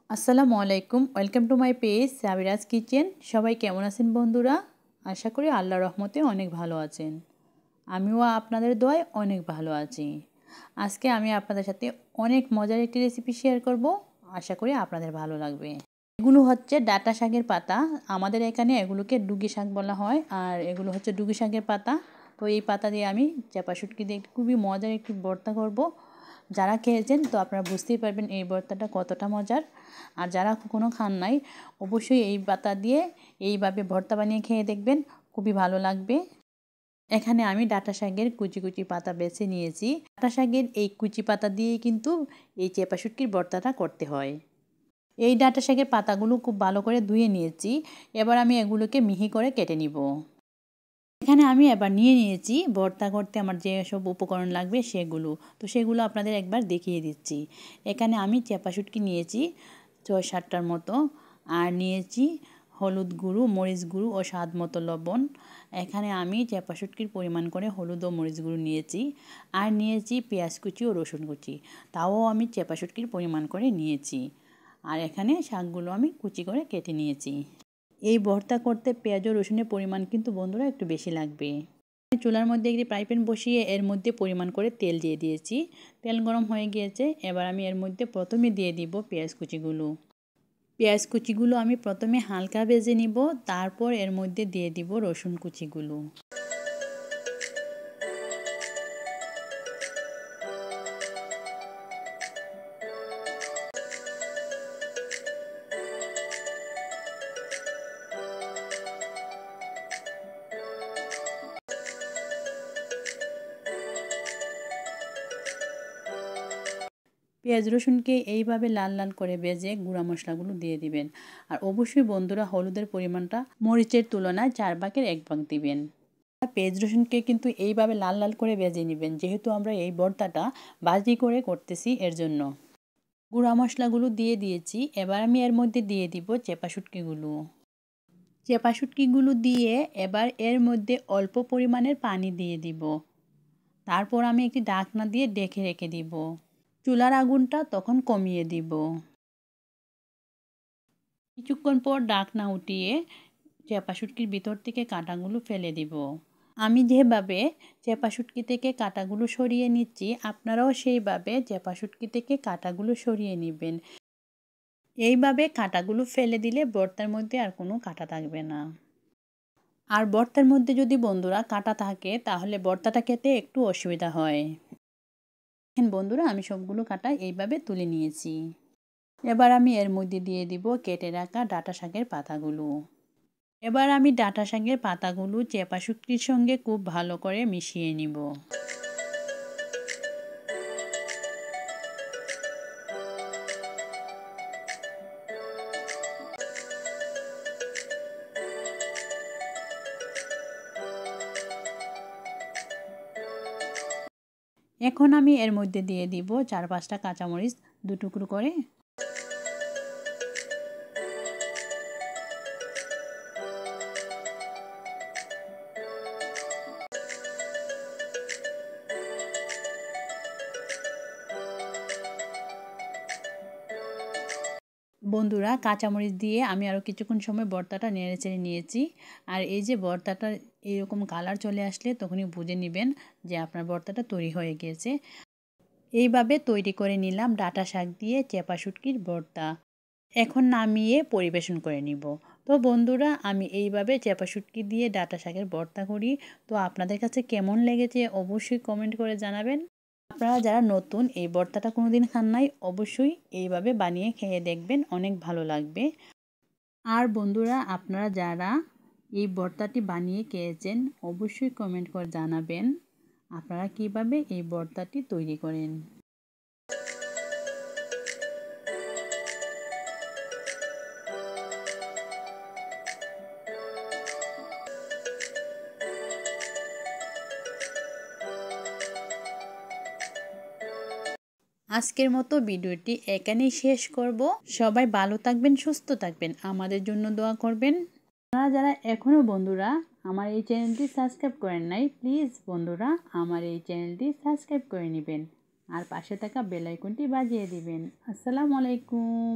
আসসালামু আলাইকুম, welcome to my page Sabiraj kitchen. সবাই কেমন আছেন বন্ধুরা? আশা করি আল্লাহর রহমতে অনেক ভালো আছেন। আমিও আপনাদের দোয়ায় অনেক ভালো আছি। আজকে আমি আপনাদের সাথে অনেক মজার একটি রেসিপি শেয়ার করব। আশা করি আপনাদের ভালো লাগবে। এগুলো হচ্ছে ডাঁটা শাকের পাতা। আমাদের এখানে এগুলোকে ডুগি শাক বলা হয়, আর এগুলো হচ্ছে ডুগি শাকের পাতা। তো এই পাতা দিয়ে আমি চাপা শুটকি দিয়ে খুবই মজার একটি ভর্তা করব। যারা খেয়েছেন তো আপনারা বুঝতেই পারবেন এই ভর্তাটা কতটা মজার। আর যারা কখনো খান নাই, অবশ্যই এই পাতা দিয়ে এইভাবে ভর্তা বানিয়ে খেয়ে দেখবেন, খুবই ভালো লাগবে। এখানে আমি ডাঁটা শাকের কুচি কুচি পাতা বেছে নিয়েছি। ডাঁটা শাকের এই কুচি পাতা দিয়েই কিন্তু এই চেপা শুটকির ভর্তাটা করতে হয়। এই ডাঁটা শাকের পাতাগুলো খুব ভালো করে ধুয়ে নিয়েছি। এবার আমি এগুলোকে মিহি করে কেটে নিব। এখানে আমি এবার নিয়ে নিয়েছি ভর্তা করতে আমার যে সব উপকরণ লাগবে সেগুলো। তো সেগুলো আপনাদের একবার দেখিয়ে দিচ্ছি। এখানে আমি চেপা শুটকি নিয়েছি 6-7টার মতো, আর নিয়েছি হলুদ গুঁড়ো, মরিচ গুঁড়ো ও স্বাদ মতো লবণ। এখানে আমি চেপা শুটকির পরিমাণ করে হলুদ ও মরিচ গুঁড়ো নিয়েছি। আর নিয়েছি পেঁয়াজ কুচি ও রসুন কুচি, তাও আমি চেপা শুটকির পরিমাণ করে নিয়েছি। আর এখানে শাকগুলো আমি কুচি করে কেটে নিয়েছি। এই ভর্তা করতে পেঁয়াজ ও রসুনের পরিমাণ কিন্তু বন্ধুরা একটু বেশি লাগবে। চুলার মধ্যে একটি ফ্রাই প্যান বসিয়ে এর মধ্যে পরিমাণ করে তেল দিয়ে দিয়েছি। তেল গরম হয়ে গিয়েছে। এবার আমি এর মধ্যে প্রথমে দিয়ে দিব পেঁয়াজ কুচিগুলো। পেঁয়াজ কুচিগুলো আমি প্রথমে হালকা ভেজে নিব, তারপর এর মধ্যে দিয়ে দিব রসুন কুচিগুলো। পেঁয়াজ রসুনকে এইভাবে লাল লাল করে ভেজে গুঁড়া মশলাগুলো দিয়ে দিবেন। আর অবশ্যই বন্ধুরা হলুদের পরিমাণটা মরিচের তুলনায় 1/4 দিবেন। আর পেঁয়াজ রসুনকে কিন্তু এইভাবে লাল লাল করে ভেজে নেবেন, যেহেতু আমরা এই ভর্তাটা ভাজি করে করতেছি এর জন্য। গুঁড়া মশলাগুলো দিয়ে দিয়েছি। এবার আমি এর মধ্যে দিয়ে দিব চেপা শুটকিগুলো। চেপা শুটকিগুলো দিয়ে এবার এর মধ্যে অল্প পরিমাণের পানি দিয়ে দিব। তারপর আমি একটি ঢাকনা দিয়ে ঢেকে রেখে দিব। চুলার আগুনটা তখন কমিয়ে দিব। কিছুক্ষণ পর ঢাকনা উঠিয়ে চেপা শুটকির ভিতর থেকে কাঁটাগুলো ফেলে দিব। আমি যেভাবে চেপা শুটকি থেকে কাঁটাগুলো সরিয়ে নিচ্ছি, আপনারাও সেইভাবে চেপা শুটকি থেকে কাঁটাগুলো সরিয়ে নেবেন। এইভাবে কাঁটাগুলো ফেলে দিলে ভর্তার মধ্যে আর কোনো কাঁটা থাকবে না। আর ভর্তার মধ্যে যদি বন্ধুরা কাঁটা থাকে তাহলে ভর্তাটা খেতে একটু অসুবিধা হয়। এখন বন্ধুরা আমি সবগুলো কাঁটা এইভাবে তুলে নিয়েছি। এবার আমি এর মধ্যে দিয়ে দিব কেটে রাখা ডাঁটা শাকের পাতাগুলো। এবার আমি ডাঁটা শাকের পাতাগুলো চেপা শুটকির সঙ্গে খুব ভালো করে মিশিয়ে নিব। এখন আমি এর মধ্যে দিয়ে দিব 4-5টা কাঁচামরিচ 2 টুকরো করে। বন্ধুরা কাঁচামরিচ দিয়ে আমি আরও কিছুক্ষণ সময় ভর্তাটা নেড়েচেড়ে নিয়েছি। আর এই যে ভর্তাটা এরকম কালার চলে আসলে তখনই বুঝে নেবেন যে আপনার ভর্তাটা তৈরি হয়ে গিয়েছে। এইভাবে তৈরি করে নিলাম ডাঁটা শাক দিয়ে চেপা শুটকির ভর্তা। এখন নামিয়ে পরিবেশন করে নিব। তো বন্ধুরা আমি এইভাবে চেপা শুটকি দিয়ে ডাঁটা শাকের ভর্তা করি। তো আপনাদের কাছে কেমন লেগেছে অবশ্যই কমেন্ট করে জানাবেন। আপনারা যারা নতুন এই ভর্তাটা কোনো দিন খান নাই, অবশ্যই এইভাবে বানিয়ে খেয়ে দেখবেন, অনেক ভালো লাগবে। আর বন্ধুরা আপনারা যারা এই ভর্তাটি বানিয়ে খেয়েছেন অবশ্যই কমেন্ট করে জানাবেন আপনারা কিভাবে এই ভর্তাটি তৈরি করেন। আজকের মতো ভিডিওটি এখানেই শেষ করব। সবাই ভালো থাকবেন, সুস্থ থাকবেন, আমাদের জন্য দোয়া করবেন। আপনারা যারা এখনও বন্ধুরা আমার এই চ্যানেলটি সাবস্ক্রাইব করেন নাই, প্লিজ বন্ধুরা আমার এই চ্যানেলটি সাবস্ক্রাইব করে নেবেন আর পাশে থাকা বেল আইকনটি বাজিয়ে দিবেন। আসসালামু আলাইকুম।